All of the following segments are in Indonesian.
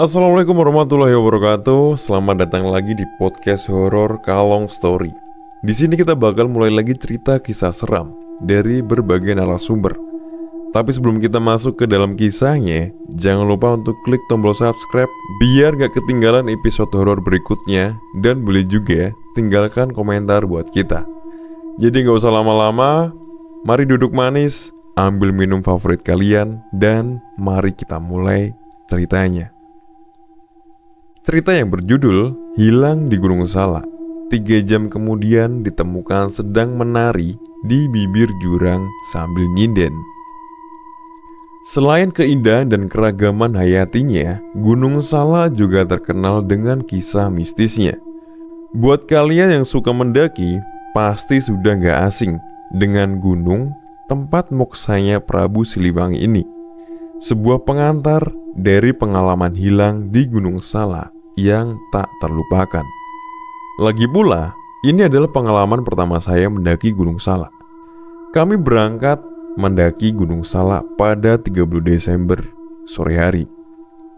Assalamualaikum warahmatullahi wabarakatuh. Selamat datang lagi di podcast horor Kalong Story. Di sini kita bakal mulai lagi cerita kisah seram dari berbagai narasumber. Tapi sebelum kita masuk ke dalam kisahnya, jangan lupa untuk klik tombol subscribe biar gak ketinggalan episode horor berikutnya. Dan boleh juga tinggalkan komentar buat kita. Jadi gak usah lama-lama, mari duduk manis, ambil minum favorit kalian, dan mari kita mulai ceritanya. Cerita yang berjudul Hilang di Gunung Salak. 3 jam kemudian ditemukan sedang menari di bibir jurang sambil nyinden. Selain keindahan dan keragaman hayatinya, Gunung Salak juga terkenal dengan kisah mistisnya. Buat kalian yang suka mendaki, pasti sudah gak asing dengan gunung tempat moksanya Prabu Siliwangi ini. Sebuah pengantar dari pengalaman hilang di Gunung Salak yang tak terlupakan. Lagi pula, ini adalah pengalaman pertama saya mendaki Gunung Salak. Kami berangkat mendaki Gunung Salak pada 30 Desember sore hari.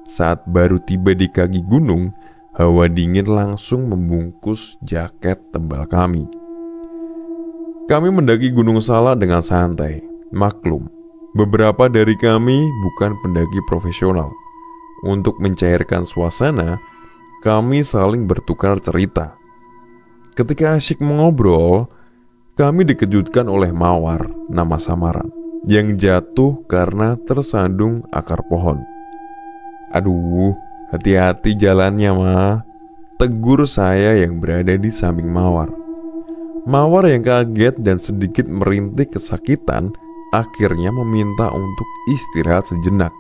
Saat baru tiba di kaki gunung, hawa dingin langsung membungkus jaket tebal kami. Kami mendaki Gunung Salak dengan santai. Maklum, beberapa dari kami bukan pendaki profesional. Untuk mencairkan suasana, kami saling bertukar cerita. Ketika asyik mengobrol, kami dikejutkan oleh Mawar, nama samaran, yang jatuh karena tersandung akar pohon. "Aduh, hati-hati jalannya, Ma," tegur saya yang berada di samping Mawar. Mawar yang kaget dan sedikit merintih kesakitan akhirnya meminta untuk istirahat sejenak.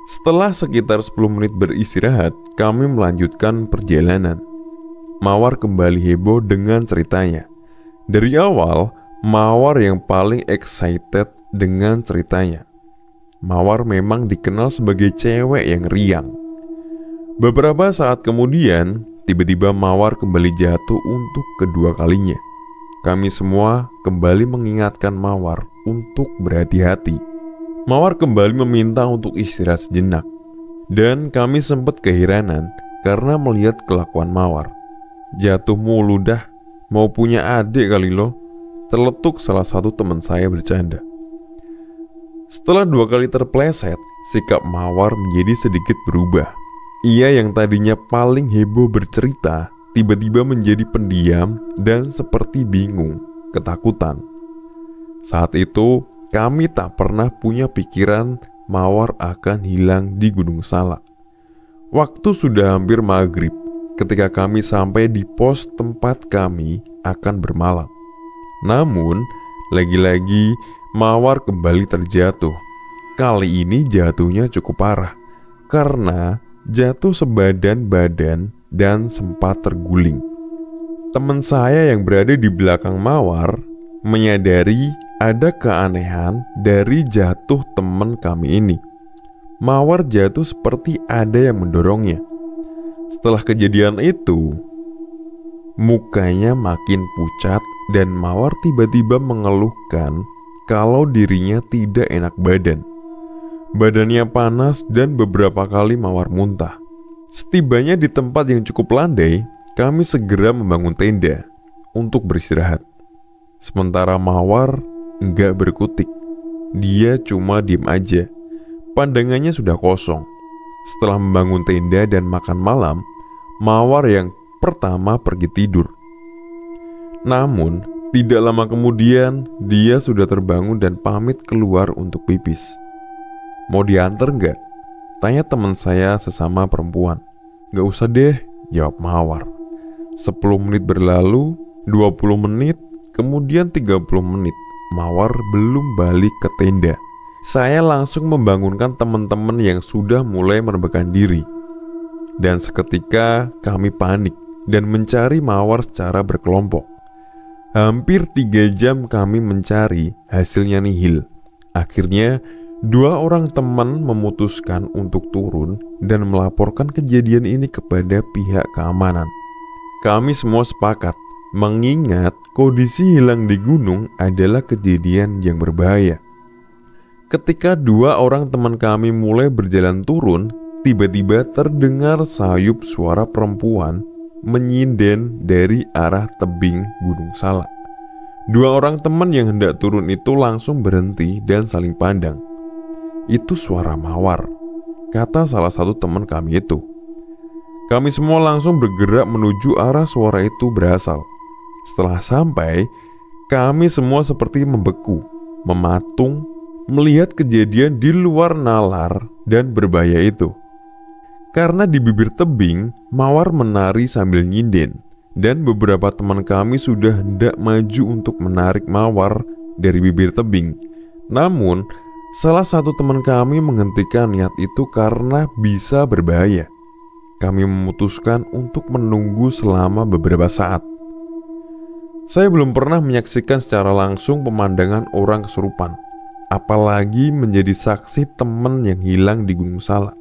Setelah sekitar 10 menit beristirahat, kami melanjutkan perjalanan. Mawar kembali heboh dengan ceritanya. Dari awal, Mawar yang paling excited dengan ceritanya. Mawar memang dikenal sebagai cewek yang riang. Beberapa saat kemudian, tiba-tiba Mawar kembali jatuh untuk kedua kalinya. Kami semua kembali mengingatkan Mawar untuk berhati-hati. Mawar kembali meminta untuk istirahat sejenak. Dan kami sempat keheranan karena melihat kelakuan Mawar. "Jatuh mulu dah, mau punya adik kali lo," terletuk salah satu teman saya bercanda. Setelah 2 kali terpleset, sikap Mawar menjadi sedikit berubah. Ia yang tadinya paling heboh bercerita, tiba-tiba menjadi pendiam dan seperti bingung, ketakutan. Saat itu, kami tak pernah punya pikiran Mawar akan hilang di Gunung Salak. Waktu sudah hampir maghrib ketika kami sampai di pos tempat kami akan bermalam. Namun, lagi-lagi Mawar kembali terjatuh. Kali ini jatuhnya cukup parah, karena jatuh sebadan-badan dan sempat terguling. Teman saya yang berada di belakang Mawar menyadari ada keanehan dari jatuh teman kami ini. Mawar jatuh seperti ada yang mendorongnya. Setelah kejadian itu, mukanya makin pucat dan Mawar tiba-tiba mengeluhkan kalau dirinya tidak enak badan. Badannya panas dan beberapa kali Mawar muntah. Setibanya di tempat yang cukup landai, kami segera membangun tenda untuk beristirahat. Sementara Mawar enggak berkutik. Dia cuma diem aja. Pandangannya sudah kosong. Setelah membangun tenda dan makan malam, Mawar yang pertama pergi tidur. Namun, tidak lama kemudian dia sudah terbangun dan pamit keluar untuk pipis. "Mau diantar nggak?" tanya teman saya sesama perempuan. "Nggak usah deh," jawab Mawar. 10 menit berlalu, 20 menit, kemudian 30 menit. Mawar belum balik ke tenda. Saya langsung membangunkan teman-teman yang sudah mulai merebahkan diri. Dan seketika kami panik dan mencari Mawar secara berkelompok. Hampir 3 jam kami mencari, hasilnya nihil. Akhirnya 2 orang teman memutuskan untuk turun dan melaporkan kejadian ini kepada pihak keamanan. Kami semua sepakat, mengingat kondisi hilang di gunung adalah kejadian yang berbahaya. Ketika dua orang teman kami mulai berjalan turun, tiba-tiba terdengar sayup suara perempuan menyinden dari arah tebing Gunung Salak. Dua orang teman yang hendak turun itu langsung berhenti dan saling pandang. "Itu suara Mawar," kata salah satu teman kami itu. Kami semua langsung bergerak menuju arah suara itu berasal. Setelah sampai, kami semua seperti membeku, mematung, melihat kejadian di luar nalar dan berbahaya itu. Karena di bibir tebing, Mawar menari sambil nyinden, dan beberapa teman kami sudah hendak maju untuk menarik Mawar dari bibir tebing. Namun, salah satu teman kami menghentikan niat itu karena bisa berbahaya. Kami memutuskan untuk menunggu selama beberapa saat. Saya belum pernah menyaksikan secara langsung pemandangan orang kesurupan, apalagi menjadi saksi teman yang hilang di Gunung Salak.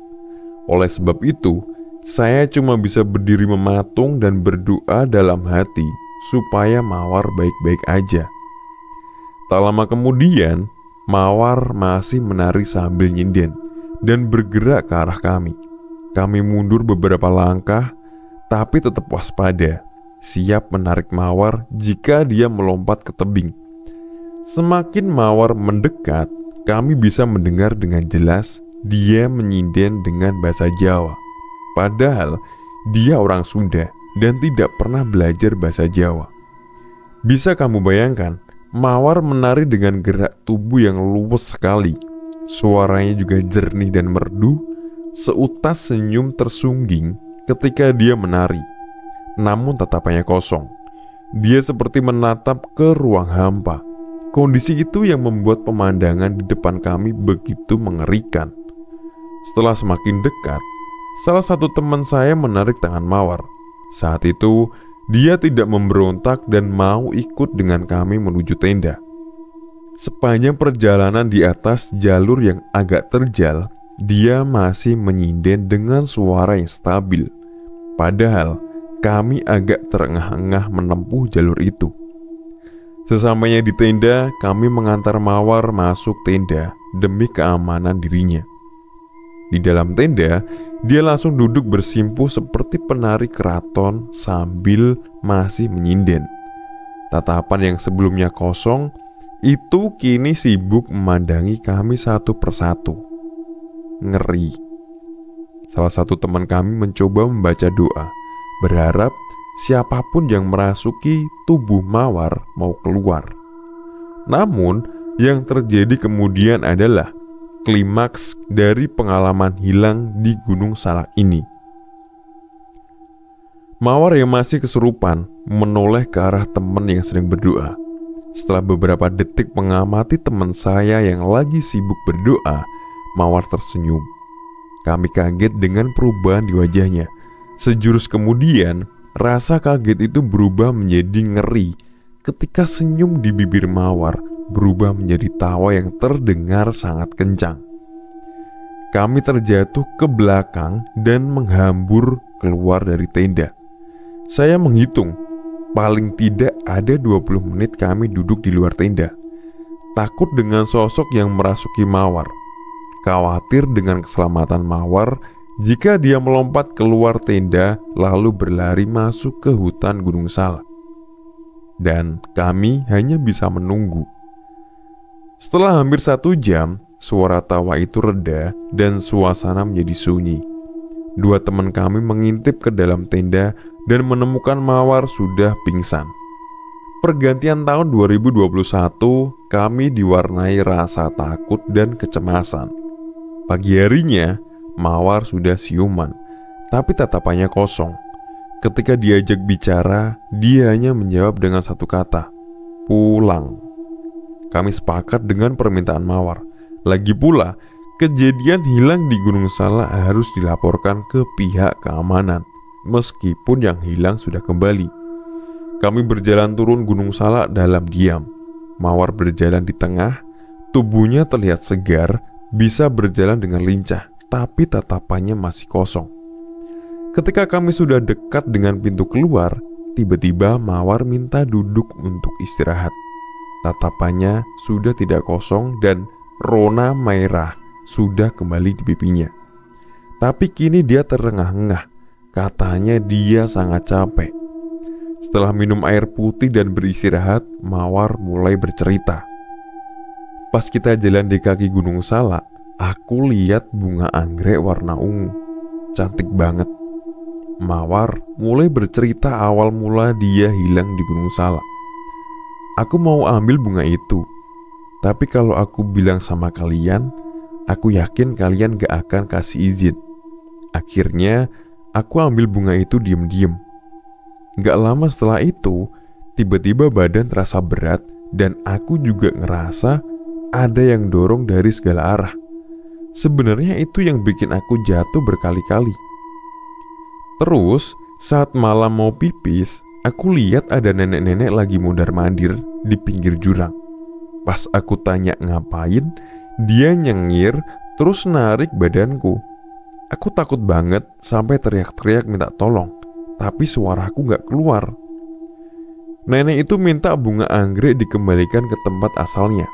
Oleh sebab itu, saya cuma bisa berdiri mematung dan berdoa dalam hati supaya Mawar baik-baik aja. Tak lama kemudian, Mawar masih menari sambil nyinden dan bergerak ke arah kami. Kami mundur beberapa langkah, tapi tetap waspada, siap menarik Mawar jika dia melompat ke tebing. Semakin Mawar mendekat, kami bisa mendengar dengan jelas dia menyinden dengan bahasa Jawa. Padahal dia orang Sunda dan tidak pernah belajar bahasa Jawa. Bisa kamu bayangkan, Mawar menari dengan gerak tubuh yang luwes sekali. Suaranya juga jernih dan merdu, seutas senyum tersungging ketika dia menari. Namun tatapannya kosong. Dia seperti menatap ke ruang hampa. Kondisi itu yang membuat pemandangan di depan kami begitu mengerikan. Setelah semakin dekat, salah satu teman saya menarik tangan Mawar. Saat itu, dia tidak memberontak dan mau ikut dengan kami menuju tenda. Sepanjang perjalanan di atas jalur yang agak terjal, dia masih menyinden dengan suara yang stabil. Padahal, kami agak terengah-engah menempuh jalur itu. Sesampainya di tenda, kami mengantar Mawar masuk tenda demi keamanan dirinya. Di dalam tenda, dia langsung duduk bersimpuh seperti penari keraton sambil masih menyinden. Tatapan yang sebelumnya kosong itu kini sibuk memandangi kami satu persatu. Ngeri. Salah satu teman kami mencoba membaca doa, berharap siapapun yang merasuki tubuh Mawar mau keluar. Namun, yang terjadi kemudian adalah klimaks dari pengalaman hilang di Gunung Salak ini. Mawar yang masih kesurupan menoleh ke arah teman yang sedang berdoa. Setelah beberapa detik mengamati teman saya yang lagi sibuk berdoa, Mawar tersenyum. Kami kaget dengan perubahan di wajahnya. Sejurus kemudian, rasa kaget itu berubah menjadi ngeri ketika senyum di bibir Mawar berubah menjadi tawa yang terdengar sangat kencang. Kami terjatuh ke belakang dan menghambur keluar dari tenda. Saya menghitung, paling tidak ada 20 menit kami duduk di luar tenda, takut dengan sosok yang merasuki Mawar, khawatir dengan keselamatan Mawar jika dia melompat keluar tenda lalu berlari masuk ke hutan Gunung Salak. Dan kami hanya bisa menunggu. Setelah hampir 1 jam, suara tawa itu reda dan suasana menjadi sunyi. Dua teman kami mengintip ke dalam tenda dan menemukan Mawar sudah pingsan. Pergantian tahun 2021, kami diwarnai rasa takut dan kecemasan. Pagi harinya, Mawar sudah siuman, tapi tatapannya kosong. Ketika diajak bicara, dia hanya menjawab dengan satu kata, "Pulang." Kami sepakat dengan permintaan Mawar. Lagi pula, kejadian hilang di Gunung Salak harus dilaporkan ke pihak keamanan, meskipun yang hilang sudah kembali. Kami berjalan turun Gunung Salak dalam diam. Mawar berjalan di tengah, tubuhnya terlihat segar, bisa berjalan dengan lincah, tapi tatapannya masih kosong. Ketika kami sudah dekat dengan pintu keluar, tiba-tiba Mawar minta duduk untuk istirahat. Tatapannya sudah tidak kosong dan rona merah sudah kembali di pipinya. Tapi kini dia terengah-engah. Katanya dia sangat capek. Setelah minum air putih dan beristirahat, Mawar mulai bercerita. Pas kita jalan di kaki Gunung Salak, aku lihat bunga anggrek warna ungu. Cantik banget. Mawar mulai bercerita awal mula dia hilang di Gunung Salak. Aku mau ambil bunga itu, tapi kalau aku bilang sama kalian, aku yakin kalian gak akan kasih izin. Akhirnya aku ambil bunga itu diem-diem. Gak lama setelah itu, tiba-tiba badan terasa berat dan aku juga ngerasa ada yang dorong dari segala arah. Sebenarnya itu yang bikin aku jatuh berkali-kali. Terus saat malam mau pipis, aku lihat ada nenek-nenek lagi mondar-mandir di pinggir jurang. Pas aku tanya ngapain, dia nyengir terus narik badanku. Aku takut banget sampai teriak-teriak minta tolong, tapi suaraku gak keluar. Nenek itu minta bunga anggrek dikembalikan ke tempat asalnya.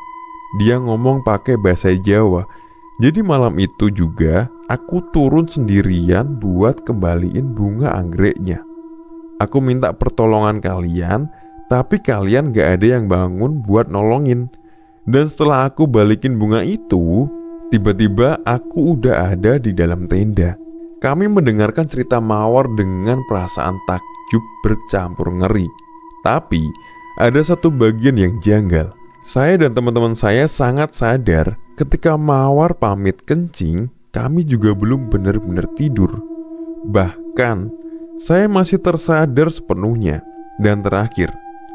Dia ngomong pakai bahasa Jawa. Jadi malam itu juga aku turun sendirian buat kembaliin bunga anggreknya. Aku minta pertolongan kalian, tapi kalian gak ada yang bangun buat nolongin. Dan setelah aku balikin bunga itu, tiba-tiba aku udah ada di dalam tenda. Kami mendengarkan cerita Mawar dengan perasaan takjub bercampur ngeri. Tapi ada satu bagian yang janggal. Saya dan teman-teman saya sangat sadar ketika Mawar pamit kencing, kami juga belum benar-benar tidur. Bahkan saya masih tersadar sepenuhnya. Dan terakhir,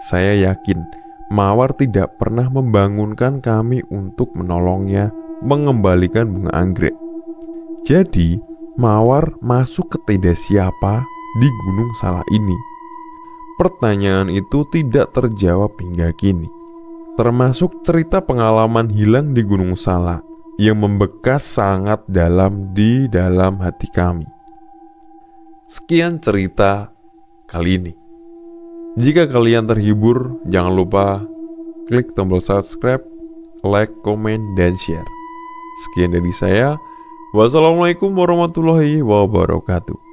saya yakin Mawar tidak pernah membangunkan kami untuk menolongnya mengembalikan bunga anggrek. Jadi Mawar masuk ke tenda siapa di Gunung Salak ini? Pertanyaan itu tidak terjawab hingga kini. Termasuk cerita pengalaman hilang di Gunung Salak yang membekas sangat dalam di dalam hati kami. Sekian cerita kali ini. Jika kalian terhibur, jangan lupa klik tombol subscribe, like, komen, dan share. Sekian dari saya. Wassalamualaikum warahmatullahi wabarakatuh.